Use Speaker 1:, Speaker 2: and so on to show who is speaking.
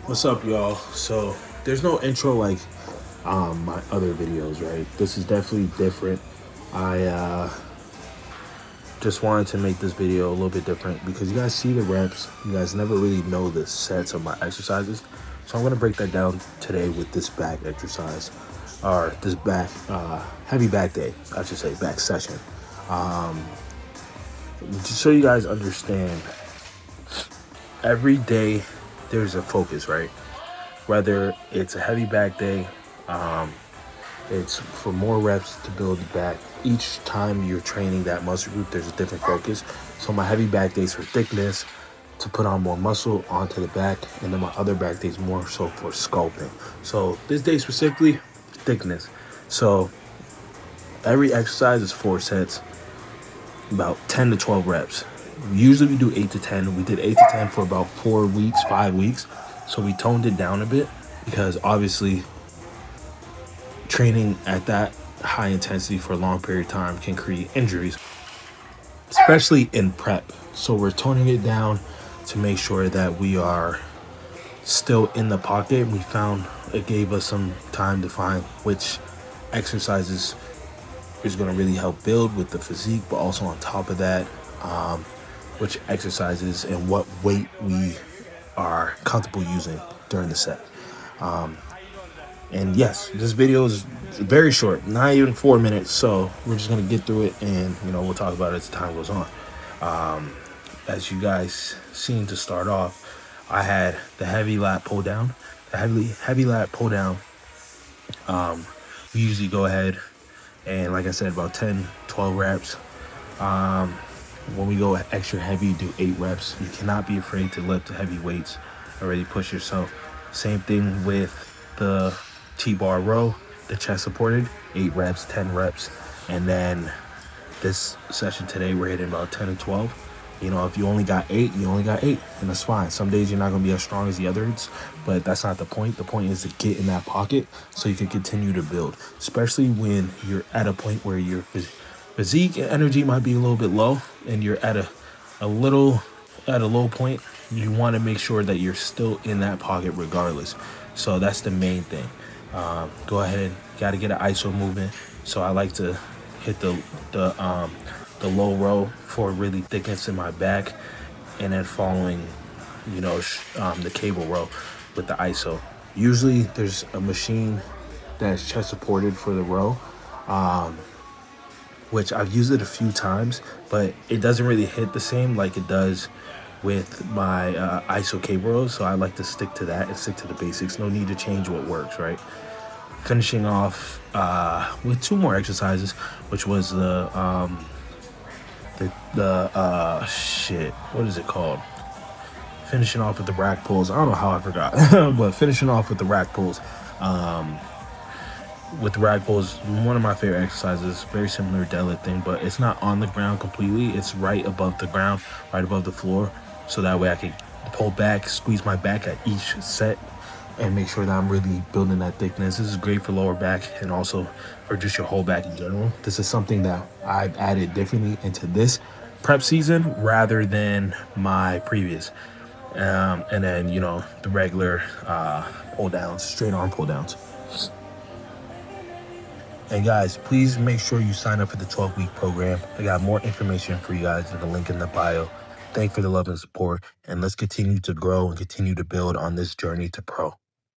Speaker 1: What's up, y'all? So there's no intro like my other videos, right? This is definitely different. I just wanted to make this video a little bit different because you guys see the reps, you guys never really know the sets of my exercises. So I'm gonna break that down today with this back exercise, or this back heavy back day, I should say, back session. Just so you guys understand, every day there's a focus, right? Whether it's a heavy back day, it's for more reps to build the back. Each time you're training that muscle group, there's a different focus. So my heavy back days for thickness, to put on more muscle onto the back, and then my other back days more so for sculpting. So this day specifically, thickness. So every exercise is 4 sets, about 10 to 12 reps. Usually we do 8 to 10. We did 8 to 10 for about 4 weeks, 5 weeks. So we toned it down a bit because obviously training at that high intensity for a long period of time can create injuries, especially in prep. So we're toning it down to make sure that we are still in the pocket. We found it gave us some time to find which exercises is going to really help build with the physique, but also on top of that, which exercises and what weight we are comfortable using during the set. And yes, this video is very short, not even 4 minutes. So we're just gonna get through it, and we'll talk about it as time goes on. As you guys seen to start off, I had the heavy lat pull down. The heavy lat pull down. We usually go ahead and, like I said, about 10, 12 reps. When we go extra heavy, do 8 reps. You cannot be afraid to lift heavy weights. Already push yourself. Same thing with the T-bar row, the chest supported, 8 reps, 10 reps. And then this session today, we're hitting about 10 and 12. If you only got 8, you only got 8, and that's fine. Some days you're not going to be as strong as the others, but that's not the point. The point is to get in that pocket so you can continue to build, especially when you're at a point where your physique and energy might be a little bit low and you're at a low point. You want to make sure that you're still in that pocket regardless. So that's the main thing. Go ahead, got to get an ISO movement. So I like to hit the low row for really thickness in my back, and then following, the cable row with the ISO. Usually there's a machine that's chest supported for the row, which I've used it a few times, but it doesn't really hit the same like it does with my ISO cable rows. So I like to stick to that and stick to the basics. No need to change what works, right? Finishing off with 2 more exercises, which was what is it called? Finishing off with the rack pulls. I don't know how I forgot, but finishing off with the rack pulls. With the rack pulls, one of my favorite exercises, very similar to deadlifting, but it's not on the ground completely. It's right above the ground, right above the floor. So that way I can pull back, squeeze my back at each set, and make sure that I'm really building that thickness. This is great for lower back and also for just your whole back in general. This is something that I've added differently into this prep season rather than my previous. And then, the regular pull downs, straight arm pull downs. And guys, please make sure you sign up for the 12-week program. I got more information for you guys in the link in the bio. Thank you for the love and support, and let's continue to grow and continue to build on this journey to pro.